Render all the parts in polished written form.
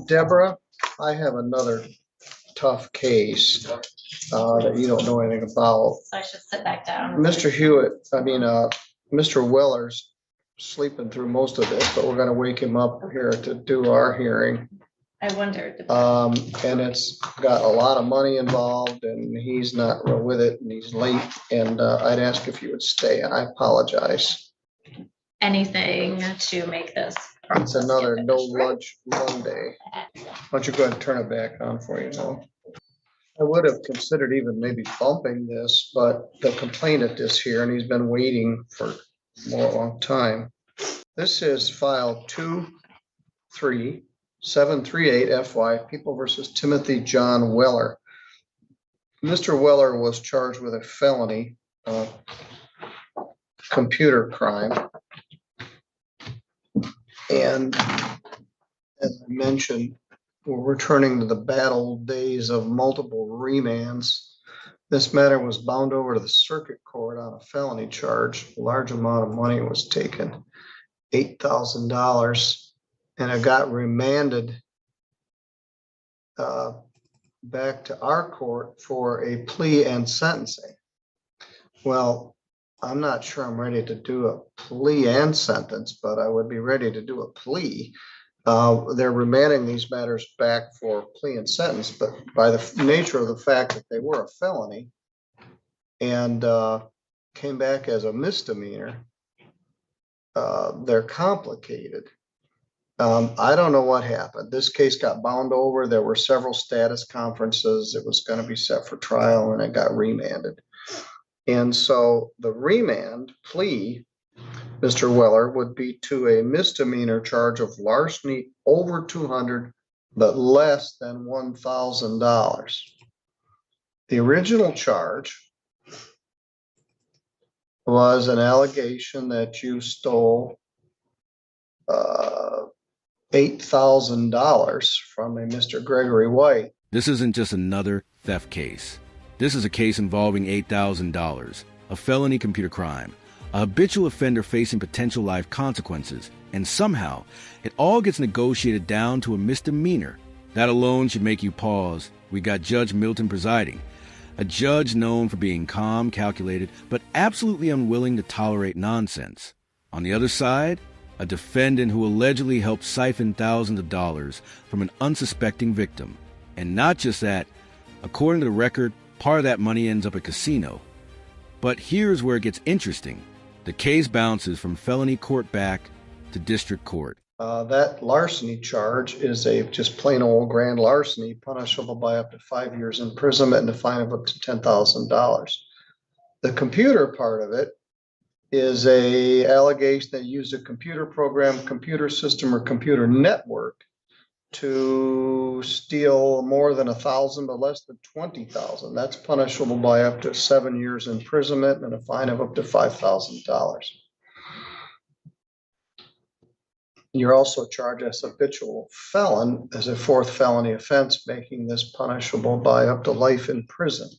Deborah, I have another tough case that you don't know anything about. So I should sit back down. Mr. Weller's sleeping through most of this, but we're gonna wake him up here to do our hearing. I wondered. And it's got a lot of money involved and he's not real with it and he's late. And I'd ask if you would stay. I apologize. Anything to make this. It's another no lunch Monday. Why don't you go ahead and turn it back on for you now? I would have considered even maybe bumping this, but the complainant is here and he's been waiting for a long time. This is file 23738 FY, People versus Timothy John Weller. Mr. Weller was charged with a felony computer crime. And as I mentioned, we're returning to the bad old days of multiple remands. This matter was bound over to the circuit court on a felony charge. A large amount of money was taken, $8,000, and it got remanded back to our court for a plea and sentencing. Well, I'm not sure I'm ready to do a plea and sentence, but I would be ready to do a plea. They're remanding these matters back for plea and sentence, but by the nature of the fact that they were a felony and came back as a misdemeanor, they're complicated. I don't know what happened. This case got bound over. There were several status conferences. It was going to be set for trial and it got remanded. And so the remand plea, Mr. Weller, would be to a misdemeanor charge of larceny over $200, but less than $1,000. The original charge was an allegation that you stole $8,000 from a Mr. Gregory White. This isn't just another theft case. This is a case involving $8,000, a felony computer crime, a habitual offender facing potential life consequences, and somehow it all gets negotiated down to a misdemeanor. That alone should make you pause. We got Judge Middleton presiding, a judge known for being calm, calculated, but absolutely unwilling to tolerate nonsense. On the other side, a defendant who allegedly helped siphon thousands of dollars from an unsuspecting victim. And not just that, according to the record, part of that money ends up at a casino. But here's where it gets interesting. The case bounces from felony court back to district court. That larceny charge is a just plain old grand larceny, punishable by up to 5 years imprisonment and a fine of up to $10,000. The computer part of it is a allegation that used a computer program, computer system, or computer network to steal more than 1,000, but less than 20,000. That's punishable by up to 7 years imprisonment and a fine of up to $5,000. You're also charged as a habitual felon as a fourth felony offense, making this punishable by up to life in prison.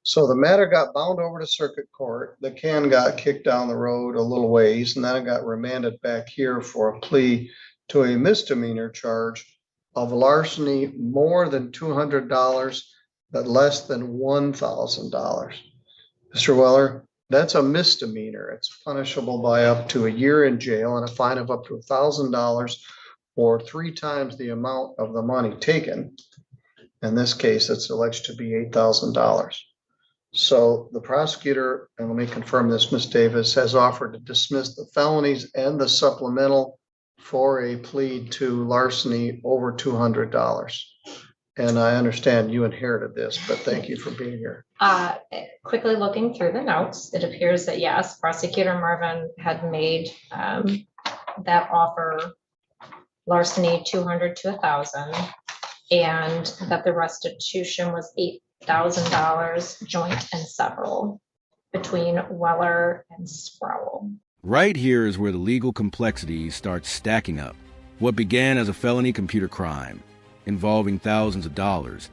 So the matter got bound over to circuit court. The can got kicked down the road a little ways, and then it got remanded back here for a plea to a misdemeanor charge of larceny more than $200, but less than $1,000. Mr. Weller, that's a misdemeanor. It's punishable by up to a year in jail and a fine of up to $1,000 or 3 times the amount of the money taken. In this case, it's alleged to be $8,000. So the prosecutor, and let me confirm this, Ms. Davis, has offered to dismiss the felonies and the supplemental for a plea to larceny over $200. And I understand you inherited this, but thank you for being here. Quickly looking through the notes, it appears that yes, Prosecutor Marvin had made that offer larceny 200 to 1,000, and that the restitution was $8,000 joint and several between Weller and Sproul. Right here is where the legal complexities start stacking up. What began as a felony computer crime involving thousands of dollars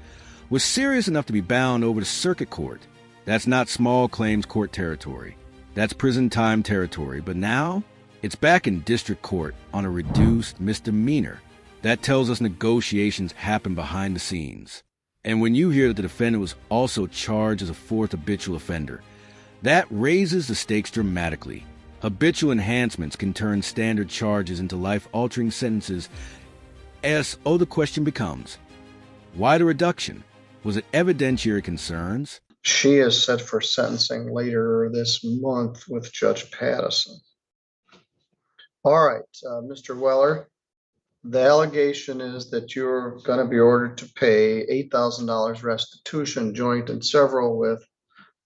was serious enough to be bound over to circuit court. That's not small claims court territory. That's prison time territory. But now it's back in district court on a reduced misdemeanor. That tells us negotiations happen behind the scenes. And when you hear that the defendant was also charged as a fourth habitual offender, that raises the stakes dramatically. Habitual enhancements can turn standard charges into life-altering sentences. So the question becomes, why the reduction? Was it evidentiary concerns? She is set for sentencing later this month with Judge Pattison. All right, Mr. Weller, the allegation is that you're going to be ordered to pay $8,000 restitution, joint and several, with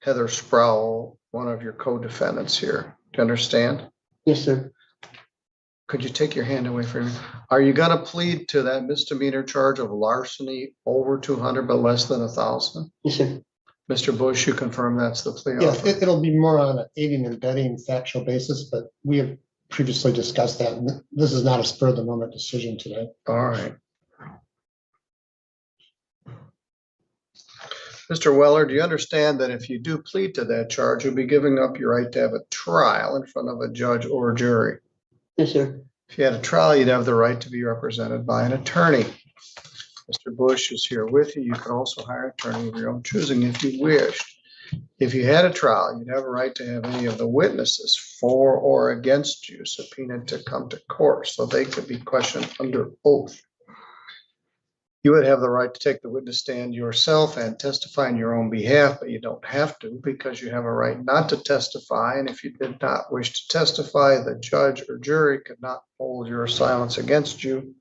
Heather Sproul, one of your co-defendants here. Do you understand? Yes, sir. Could you take your hand away from me? Are you going to plead to that misdemeanor charge of larceny over 200 but less than 1,000? Yes, sir. Mr. Bush, you confirm that's the plea Yes, offer? it'll be more on an aiding and abetting factual basis, but we have previously discussed that. And this is not a spur of the moment decision today. All right. Mr. Weller, do you understand that if you do plead to that charge, you'll be giving up your right to have a trial in front of a judge or jury? Yes, sir. If you had a trial, you'd have the right to be represented by an attorney. Mr. Bush is here with you. You can also hire an attorney of your own choosing if you wished. If you had a trial, you'd have a right to have any of the witnesses for or against you subpoenaed to come to court so they could be questioned under oath. You would have the right to take the witness stand yourself and testify on your own behalf, but you don't have to because you have a right not to testify. And if you did not wish to testify, the judge or jury could not hold your silence against you.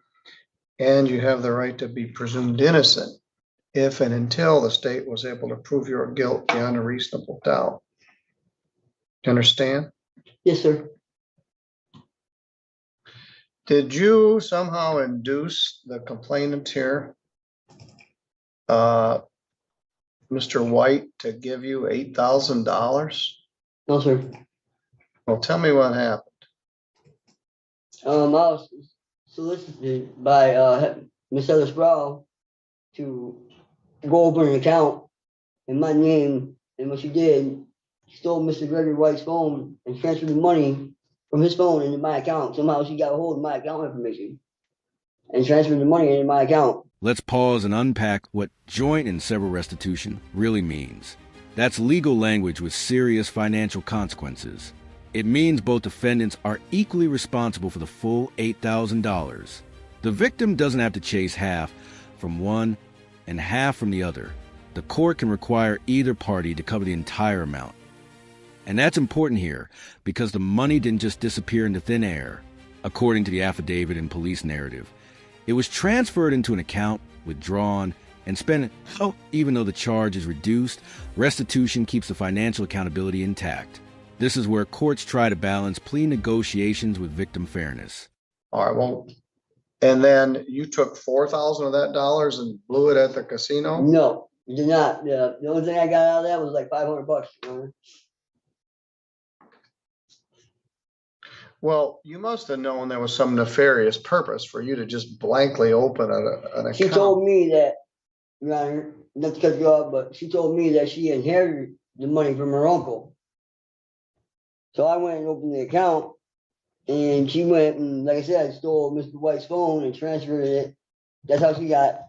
And you have the right to be presumed innocent if and until the state was able to prove your guilt beyond a reasonable doubt. Do you understand? Yes, sir. Did you somehow induce the complainant here, Mr. White, to give you $8,000? No, sir. Well, tell me what happened. I was solicited by Miss Heather Sproul to go open an account in my name, and what she did, she stole Mr. Gregory White's phone and transferred the money from his phone into my account. Somehow she got a hold of my account information and transferred the money into my account. Let's pause and unpack what joint and several restitution really means. That's legal language with serious financial consequences. It means both defendants are equally responsible for the full $8,000. The victim doesn't have to chase half from one and half from the other. The court can require either party to cover the entire amount. And that's important here because the money didn't just disappear into thin air, according to the affidavit and police narrative. It was transferred into an account, withdrawn, and spent. So even though the charge is reduced, restitution keeps the financial accountability intact. This is where courts try to balance plea negotiations with victim fairness. All right, well, and then you took $4,000 of that dollars and blew it at the casino? No, you did not. The only thing I got out of that was like $500. Your Honor. Well, you must have known there was some nefarious purpose for you to just blankly open an account. She told me that, Your Honor, not to cut you off, but she told me that she inherited the money from her uncle. So I went and opened the account, and she went and, like I said, stole Mr. White's phone and transferred it. That's how she got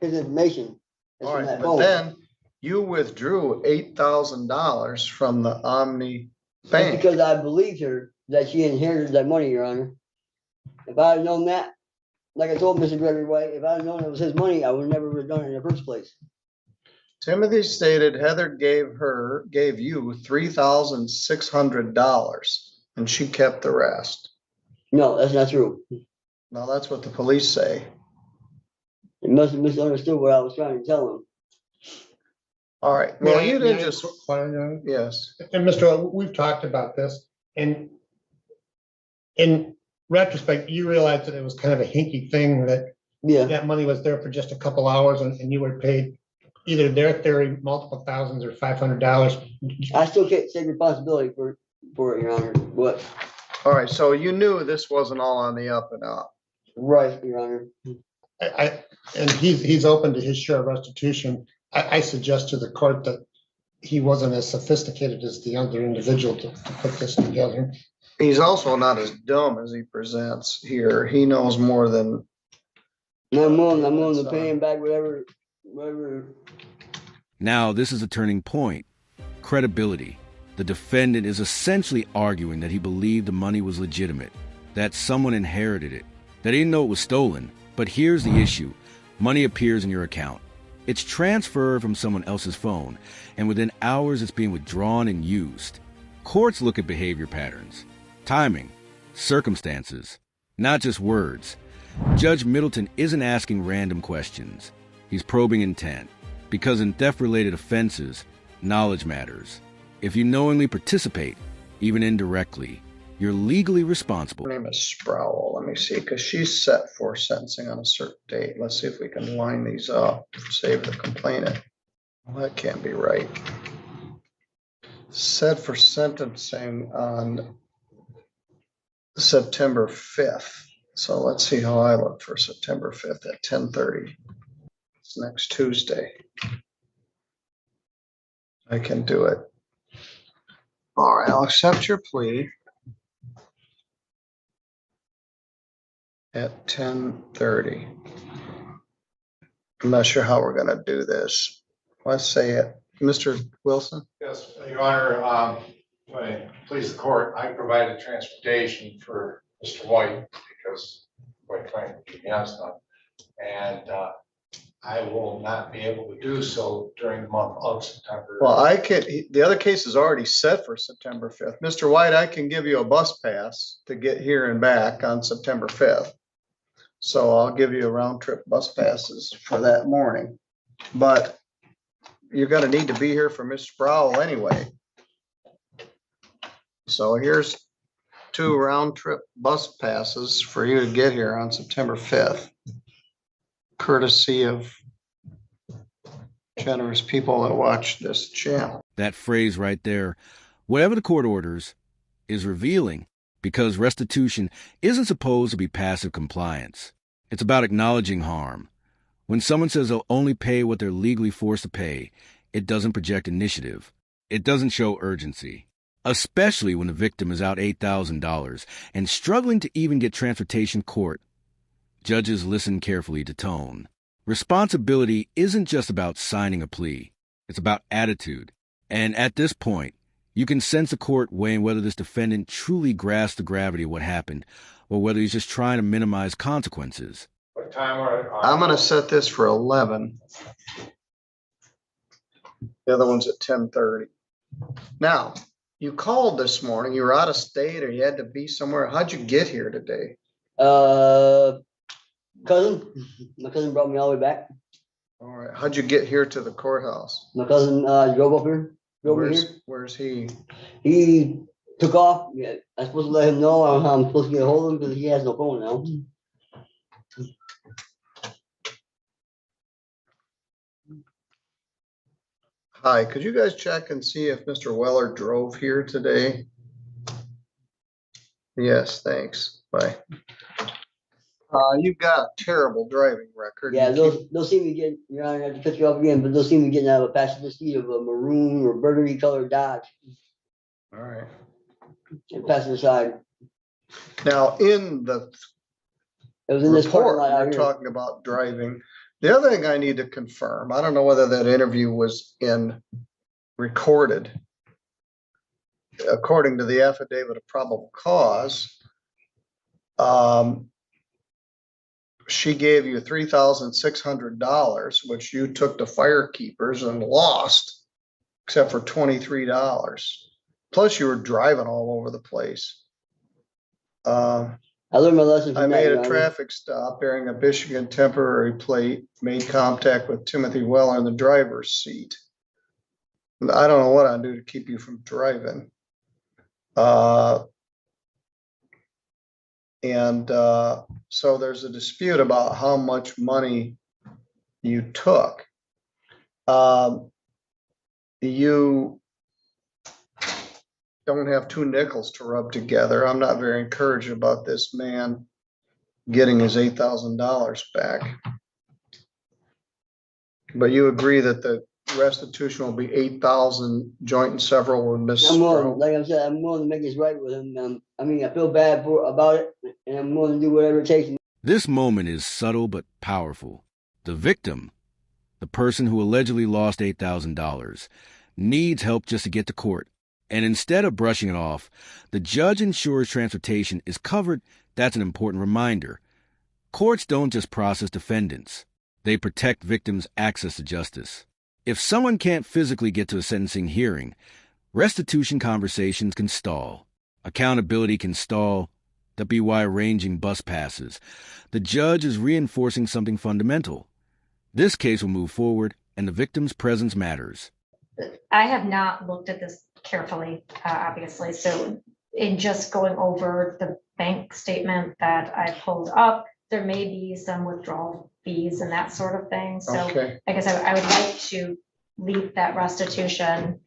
his information. It's All from right, that but phone. then you withdrew $8,000 from the Omni That's Bank. because I believed her that she inherited that money, Your Honor. If I had known that, like I told Mr. Gregory White, if I had known it was his money, I would never have done it in the first place. Timothy stated Heather gave you $3,600 and she kept the rest. No, that's not true. Now that's what the police say. He must have misunderstood what I was trying to tell him. All right, well, you May I didn't just, inquire, yes. and Mr. We've talked about this, and in retrospect, you realized that it was kind of a hinky thing that Yeah, that money was there for just a couple hours and you were paid either their theory, multiple thousands or $500. I still can't take responsibility for it, Your Honor. But All right, so you knew this wasn't all on the up and up. right, Your Honor. And he's open to his share of restitution. I suggest to the court that he wasn't as sophisticated as the other individual to put this together. He's also not as dumb as he presents here. He knows more than And I'm willing to pay him back whatever. Now, this is a turning point. Credibility. The defendant is essentially arguing that he believed the money was legitimate, that someone inherited it, that he didn't know it was stolen. But here's the issue. Money appears in your account. It's transferred from someone else's phone, and within hours it's being withdrawn and used. Courts look at behavior patterns, timing, circumstances, not just words. Judge Middleton isn't asking random questions. He's probing intent, because in theft-related offenses, knowledge matters. If you knowingly participate, even indirectly, you're legally responsible. Her name is Sproul. Let me see, because she's set for sentencing on a certain date. Let's see if we can line these up, save the complainant. Well, that can't be right. Set for sentencing on September 5th. So let's see how I look for September 5th at 10:30. It's next Tuesday. I can do it. All right, I'll accept your plea at 10:30. I'm not sure how we're gonna do this. Let's say it. Mr. Wilson? Yes, Your Honor, please the court, I provided transportation for Mr. White because quite frankly, he has none. And I will not be able to do so during the month of September. Well, I could, the other case is already set for September 5th. Mr. White, I can give you a bus pass to get here and back on September 5th. So I'll give you a round trip bus passes for that morning. But you're gonna need to be here for Ms. Sproul anyway. So here's 2 round trip bus passes for you to get here on September 5th. Courtesy of generous people that watch this channel. That phrase right there, whatever the court orders, is revealing, because restitution isn't supposed to be passive compliance. It's about acknowledging harm. When someone says they'll only pay what they're legally forced to pay, it doesn't project initiative. It doesn't show urgency, especially when the victim is out $8,000 and struggling to even get transportation court. Judges listen carefully to tone. Responsibility isn't just about signing a plea. It's about attitude. And at this point, you can sense the court weighing whether this defendant truly grasped the gravity of what happened or whether he's just trying to minimize consequences. What time are I'm gonna set this for 11. The other one's at 10:30. Now, you called this morning, you were out of state or you had to be somewhere. How'd you get here today? My cousin brought me all the way back. All right, how'd you get here to the courthouse? My cousin drove up here. Where's he? He took off. Yeah, I'm supposed to let him know I'm supposed to get a hold of him because he has no phone now. Hi, could you guys check and see if Mr. Weller drove here today? Yes, thanks. Bye. You've got a terrible driving record. Yeah, they'll see me getting, Your Honor, I have to cut you off again, but they'll see me getting out of a passenger seat of a maroon or burgundy colored Dodge. All right. And passenger side. Now, in the It was in this parking report, lot out you're here. talking about driving. The other thing I need to confirm, I don't know whether that interview was recorded. According to the affidavit of probable cause, she gave you $3,600, which you took to Firekeepers and lost, except for $23. Plus, you were driving all over the place. I learned my lesson I from that, made Your a Honor. traffic stop bearing a Michigan temporary plate, made contact with Timothy Weller in the driver's seat. I don't know what I'd do to keep you from driving. So there's a dispute about how much money you took. You don't have 2 nickels to rub together. I'm not very encouraged about this man getting his $8,000 back. But you agree that the restitution will be $8,000 joint and several with Miss I'm willing, Sproul? like I said, I'm willing to make this right with him. I mean, I feel bad about it, and I'm willing to do whatever it takes. This moment is subtle but powerful. The victim, the person who allegedly lost $8,000, needs help just to get to court. And instead of brushing it off, the judge ensures transportation is covered. That's an important reminder. Courts don't just process defendants. They protect victims' access to justice. If someone can't physically get to a sentencing hearing, restitution conversations can stall. Accountability can stall. That'd be why arranging bus passes. The judge is reinforcing something fundamental. This case will move forward, and the victim's presence matters. I have not looked at this carefully, obviously. So in just going over the bank statement that I pulled up, there may be some withdrawal fees and that sort of thing. So Okay, I guess I would like to leave that restitution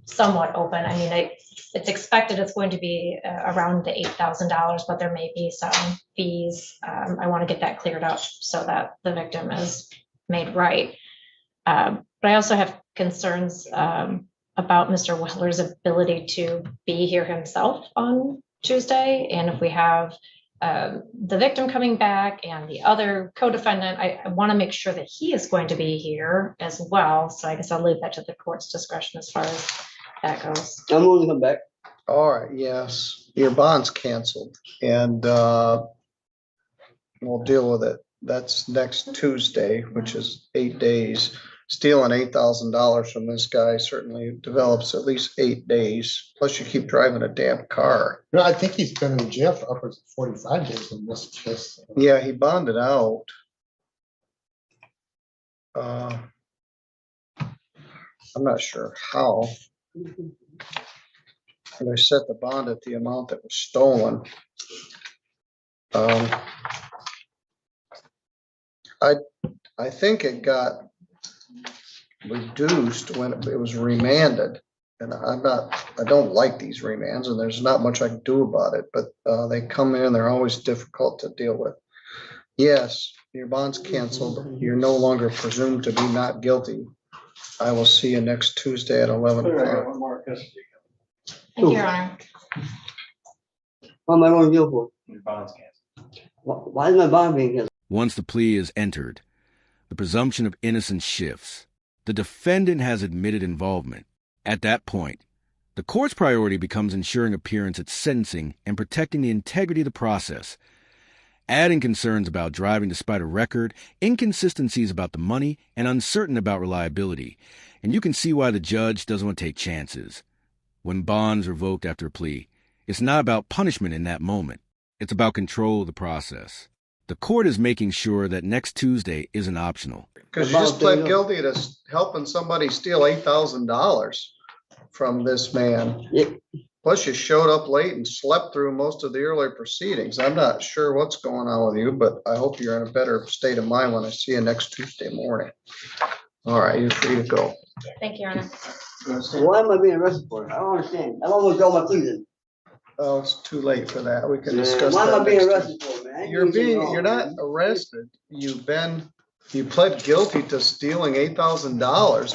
somewhat open. I mean, it's expected it's going to be around the $8,000, but there may be some fees. I want to get that cleared up so that the victim is made right. But I also have concerns about Mr. Weller's ability to be here himself on Tuesday. And if we have the victim coming back and the other co-defendant, I want to make sure that he is going to be here as well. So I guess I'll leave that to the court's discretion as far as that goes. I'm willing to come back. all right, yes, your bond's canceled, and we'll deal with it. That's next Tuesday, which is 8 days. Stealing $8,000 from this guy certainly develops at least 8 days. Plus, you keep driving a damn car. No, I think he's been in jail for upwards of 45 days in this case. Yeah, he bonded out. I'm not sure how. And I set the bond at the amount that was stolen. I think it got reduced when it was remanded. And I don't like these remands, and there's not much I can do about it, but they come in, they're always difficult to deal with. Yes, your bond's canceled. You're no longer presumed to be not guilty. I will see you next Tuesday at 11 o'clock. Thank you, Your Honor. What am I going to deal for? Your bond's canceled. Why is my bond being canceled? Once the plea is entered, the presumption of innocence shifts. The defendant has admitted involvement. At that point, the court's priority becomes ensuring appearance at sentencing and protecting the integrity of the process. Adding concerns about driving despite a record, inconsistencies about the money, and uncertain about reliability. And you can see why the judge doesn't want to take chances. When bond's revoked after a plea, it's not about punishment in that moment. It's about control of the process. The court is making sure that next Tuesday isn't optional. Because you just pled guilty to helping somebody steal $8,000 from this man. Yeah. Plus you showed up late and slept through most of the earlier proceedings. I'm not sure what's going on with you, but I hope you're in a better state of mind when I see you next Tuesday morning. All right, you're free to go. Thank you, Your Honor. Why am I being arrested for? I don't understand. I almost got my pleas in. Oh, it's too late for that. We can Man, discuss why am I that being next arrested time. for, man? I ain't doing anything wrong, You're not man. arrested. You pled guilty to stealing $8,000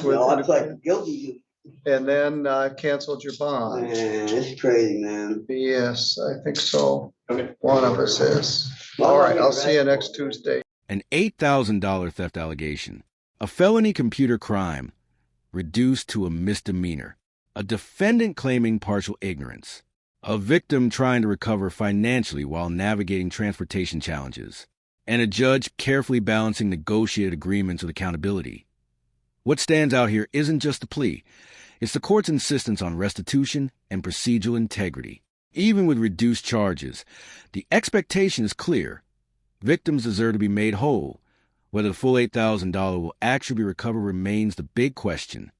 No, I with, pled guilty. and then canceled your bond. Man, it's crazy, man. Yes, I think so. Okay. One of us is. Why am All I right, being I'll see you arrested next for, man? Tuesday. An $8,000 theft allegation, a felony computer crime, reduced to a misdemeanor, a defendant claiming partial ignorance, a victim trying to recover financially while navigating transportation challenges, and a judge carefully balancing negotiated agreements with accountability. What stands out here isn't just the plea. It's the court's insistence on restitution and procedural integrity. Even with reduced charges, the expectation is clear. Victims deserve to be made whole. Whether the full $8,000 will actually be recovered remains the big question.